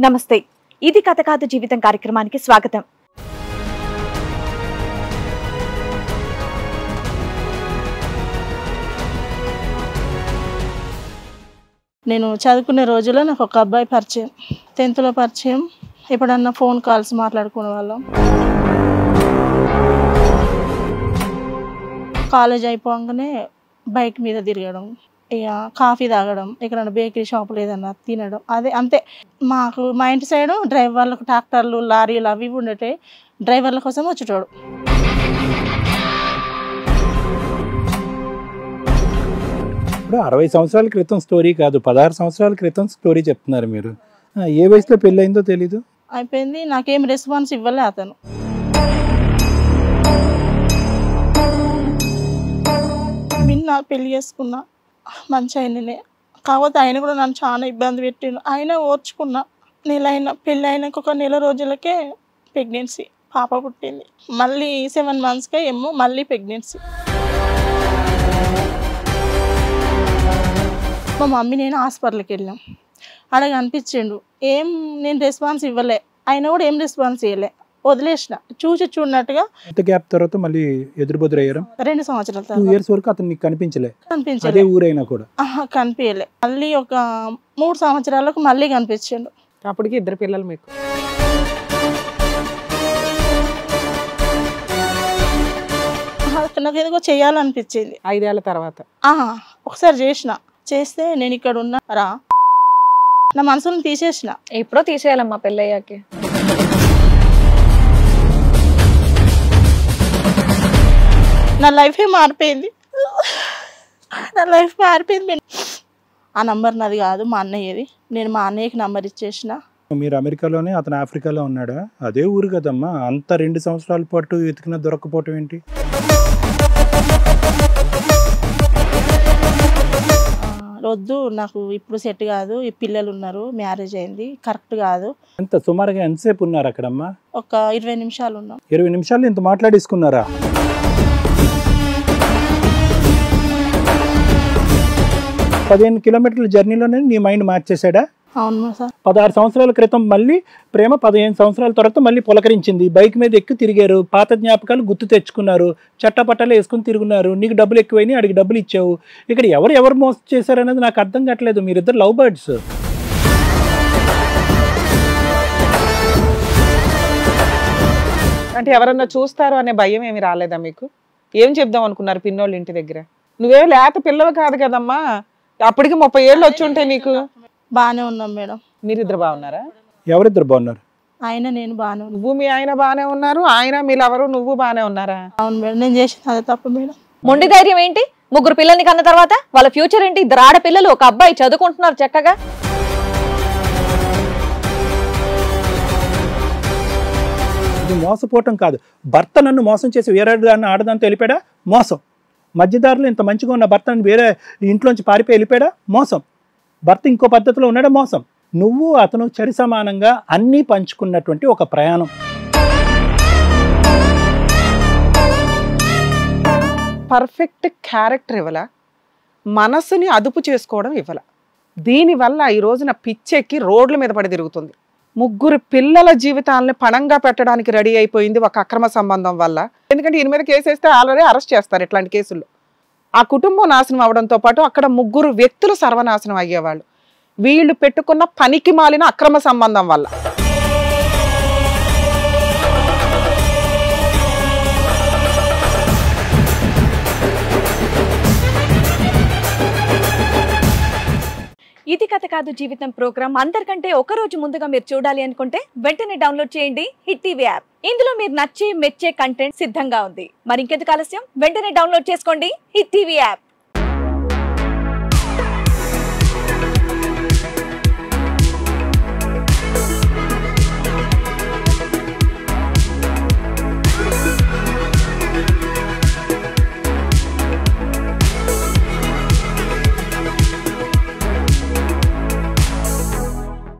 నమస్తే, ఇది కథ కాదు జీవితం కార్యక్రమానికి స్వాగతం. నేను చదువుకునే రోజుల్లో నాకు ఒక అబ్బాయి పరిచయం, 10th లో పరిచయం. ఎప్పుడన్నా ఫోన్ కాల్స్ మాట్లాడుకునే వాళ్ళం. కాలేజ్ అయిపోగానే బైక్ మీద తిరగడం, ఇక కాఫీ తాగడం, ఎక్కడన్నా బేకరీ షాపులు ఏదన్నా తినడం, అదే అంతే. మాకు మా ఇంటి సైడు డ్రైవర్లకు ట్రాక్టర్లు లారీలు అవి ఉండేవి, డ్రైవర్ల కోసం వచ్చేటోడు. ఇప్పుడు 60 సంవత్సరాల క్రితం స్టోరీ కాదు, 16 సంవత్సరాల క్రితం స్టోరీ చెప్తున్నారు మీరు. ఏ వయసులో పెళ్ళి అయిందో తెలీదు? అయిపోయింది. నాకేం రెస్పాన్స్ ఇవ్వలే అతను. విన్నా, పెళ్లి చేసుకున్నా, మంచి ఆయననే. కాకపోతే ఆయన కూడా నన్ను చాలా ఇబ్బంది పెట్టిండు. ఆయన ఓర్చుకున్నా. పెళ్ళి అయినాక ఒక నెల రోజులకే ప్రెగ్నెన్సీ, పాప పుట్టింది. మళ్ళీ 7 monthsకే ఏమో మళ్ళీ ప్రెగ్నెన్సీ. మా మమ్మీ నేను హాస్పిటల్కి వెళ్ళాం. అలాగ అనిపించిండు. నేను రెస్పాన్స్ ఇవ్వలే, ఆయన కూడా ఏం రెస్పాన్స్ ఇవ్వలే, వదిలేసిన. చూడనట్టుగా. ఎంత గ్యాప్ తర్వాత మళ్ళీ ఎదురుబెదురయ్యారు? 2 సంవత్సరాల 2 years వరకు అతను నీకు కనిపించలే? కనిపించలే. ఊరైనా కూడా కనిపించలే. మళ్ళీ ఒక 3 సంవత్సరాలకు మళ్ళీ కనిపించిండు. అప్పటికి 2 పిల్లలు మీకు. నాకు ఏదో చేయాలనిపించింది 5 ఏళ్ల తర్వాత. ఒకసారి చేస్తే నేను ఇక్కడ ఉన్నా రా, నా మనసును తీసేసిన. ఎప్పుడో తీసేయాలమ్మా పెళ్ళయ్యాకి. నా లైఫే మారిపోయింది. ఆ నంబర్ నాది కాదు, మా అన్నయ్యది. నేను మా అన్నయ్యకి నంబర్ ఇచ్చేసిన. మీరు అమెరికాలోనే, అతను ఆఫ్రికాలో ఉన్నాడా? అదే ఊరు కదమ్మా. అంత 2 సంవత్సరాల పాటు వెతికినా దొరకపోవటం ఏంటి? వద్దు, నాకు ఇప్పుడు సెట్ కాదు, ఈ పిల్లలు ఉన్నారు, మ్యారేజ్ అయింది, కరెక్ట్ కాదు. ఎంత సుమారుగా ఎంతసేపు ఉన్నారు అక్కడమ్మా? ఒక 20 నిమిషాలు ఉన్నాం. 20 నిమిషాలు ఇంత మాట్లాడేసుకున్నారా? పదిహేను కిలోమీటర్ల జర్నీలోనే నీ మైండ్ మార్చేశాడా? అవును సార్. 16 సంవత్సరాల క్రితం మళ్ళీ ప్రేమ, 15 సంవత్సరాల తర్వాత మళ్ళీ పులకరించింది. బైక్ మీద ఎక్కి తిరిగారు, పాత జ్ఞాపకాలు గుర్తు తెచ్చుకున్నారు, చట్టపట్టాలు వేసుకుని తిరుగున్నారు. నీకు డబ్బులు ఎక్కువైనా అడిగి డబ్బులు ఇచ్చావు. ఇక్కడ ఎవరు మోసం చేశారనేది నాకు అర్థం కావట్లేదు. మీరిద్దరు లవ్ బర్డ్స్. అంటే ఎవరన్నా చూస్తారో అనే భయం ఏమి రాలేదా మీకు? ఏం చెప్దాం అనుకున్నారు పిన్నోళ్ళ ఇంటి దగ్గర? నువ్వే లేత పిల్లవి కాదు కదమ్మా, అప్పటికి 30 ఏళ్ళు వచ్చి ఉంటాయి నీకు. బాగానే ఉన్నాం మేడం. మీరిద్దరు బాగున్నారా? ఎవరిద్దరు బాగున్నారు? ఆయన నేను బాగానే ఉన్నాను. నువ్వు మీ ఆయన బాగానే ఉన్నారు, ఆయన మీరెవరు నువ్వు బాగానే ఉన్నారా? అవును మేడం, నేను చేసిన అదే తప్పు మేడం. మొండి ధైర్యం ఏంటి? 3 పిల్లల్ని కన్న తర్వాత వాళ్ళ ఫ్యూచర్ ఏంటి? 2 ఆడపిల్లలు, ఒక అబ్బాయి చదువుకుంటున్నారు చక్కగా. ఇది మోసపోవటం కాదు. భర్త నన్ను మోసం చేసి వేరే ఆడదాన్ని వెళ్ళిపోయాడా? మోసం. మధ్యదారులు ఇంత మంచిగా ఉన్న భర్తను వేరే ఇంట్లోంచి పారిపోయి వెళ్ళిపోయాడా? మోసం. భర్త ఇంకో పద్ధతిలో ఉన్నాడా? మోసం. నువ్వు అతను చరి సమానంగా అన్నీ పంచుకున్నటువంటి ఒక ప్రయాణం. పర్ఫెక్ట్ క్యారెక్టర్ ఇవ్వాల, మనసుని అదుపు చేసుకోవడం ఇవ్వాల. దీనివల్ల ఈ రోజున పిచ్చెక్కి రోడ్ల మీద పడి తిరుగుతుంది. 3 పిల్లల జీవితాలని పణంగా పెట్టడానికి రెడీ అయిపోయింది ఒక అక్రమ సంబంధం వల్ల. ఎందుకంటే ఈయన మీద కేసు వేస్తే ఆల్రెడీ అరెస్ట్ చేస్తారు ఇట్లాంటి కేసుల్లో. ఆ కుటుంబం నాశనం అవడంతో పాటు అక్కడ 3 వ్యక్తులు సర్వనాశనం అయ్యేవాళ్ళు, వీళ్ళు పెట్టుకున్న పనికి మాలిన అక్రమ సంబంధం వల్ల. ఇది కథ కాదు జీవితం ప్రోగ్రామ్ అందరికంటే ఒక రోజు ముందుగా మీరు చూడాలి అనుకుంటే వెంటనే డౌన్లోడ్ చేయండి హిట్ టీవీ యాప్. ఇందులో మీరు నచ్చే మెచ్చే కంటెంట్ సిద్ధంగా ఉంది. మరి ఇంకెందుకు ఆలస్యం, వెంటనే డౌన్లోడ్ చేసుకోండి హిట్ టీవీ యాప్.